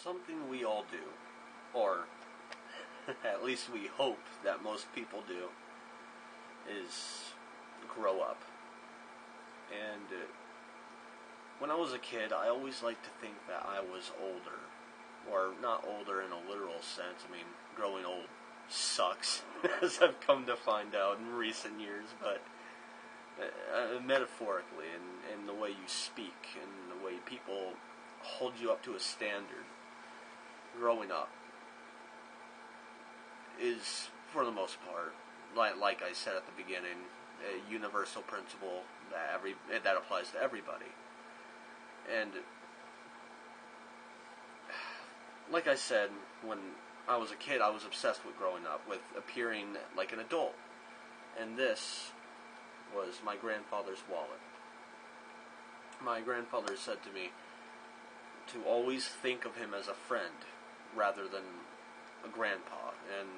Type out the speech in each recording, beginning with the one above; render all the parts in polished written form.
Something we all do, or at least we hope that most people do, is grow up. And when I was a kid, I always liked to think that I was older. Or not older in a literal sense. I mean, growing old sucks, as I've come to find out in recent years, but metaphorically, in the way you speak, and the way people hold you up to a standard, growing up is, for the most part, like I said at the beginning, a universal principle that applies to everybody. And like I said, when I was a kid, I was obsessed with growing up, with appearing like an adult. And this was my grandfather's wallet. My grandfather said to me to always think of him as a friend rather than a grandpa. And,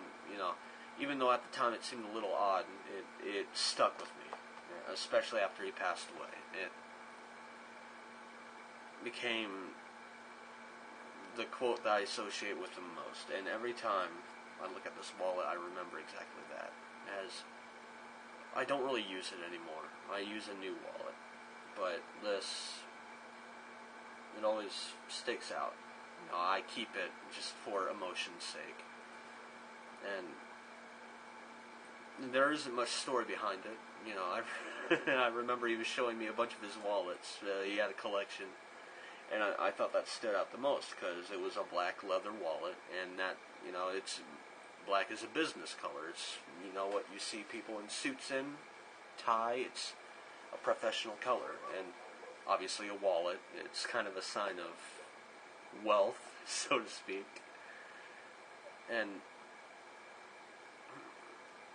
even though at the time it seemed a little odd, it stuck with me, especially after he passed away. It became the quote that I associate with him most. And every time I look at this wallet, I remember exactly that. As I don't really use it anymore. I use a new wallet. But this, it always sticks out. I keep it just for emotion's sake. And there isn't much story behind it. I remember he was showing me a bunch of his wallets. He had a collection. And I thought that stood out the most because it was a black leather wallet, and that, it's black is a business color. It's, what you see people in suits in, tie, it's a professional color. And obviously a wallet, it's kind of a sign of wealth, so to speak. And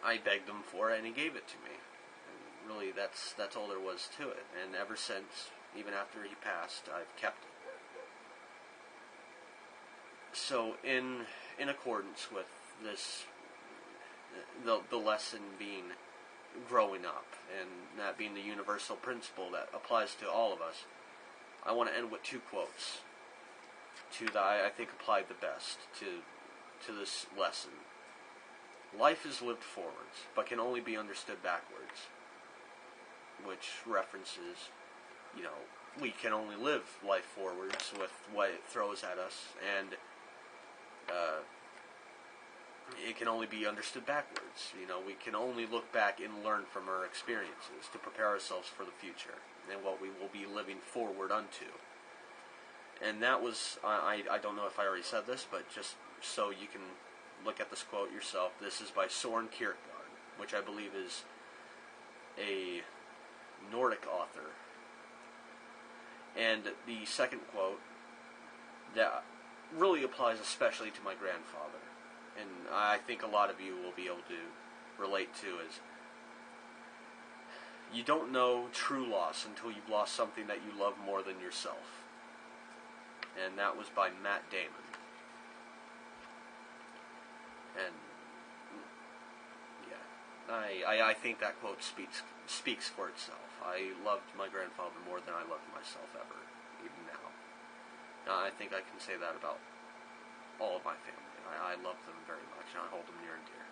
I begged him for it, and he gave it to me. And really, that's all there was to it. And ever since, even after he passed, I've kept it. So, in accordance with this, the lesson being growing up, and that being the universal principle that applies to all of us, I want to end with two quotes that I think apply the best to this lesson. Life is lived forwards, but can only be understood backwards, which references, we can only live life forwards with what it throws at us, and it can only be understood backwards. We can only look back and learn from our experiences to prepare ourselves for the future and what we will be living forward unto. And that was, I don't know if I already said this, but just so you can look at this quote yourself, this is by Soren Kierkegaard, which I believe is a Nordic author. And the second quote that really applies especially to my grandfather, and I think a lot of you will be able to relate to, is you don't know true loss until you've lost something that you love more than yourself. And that was by Matt Damon. And yeah, I think that quote speaks for itself. I loved my grandfather more than I loved myself ever, even now. I think I can say that about all of my family. I love them very much, and I hold them near and dear.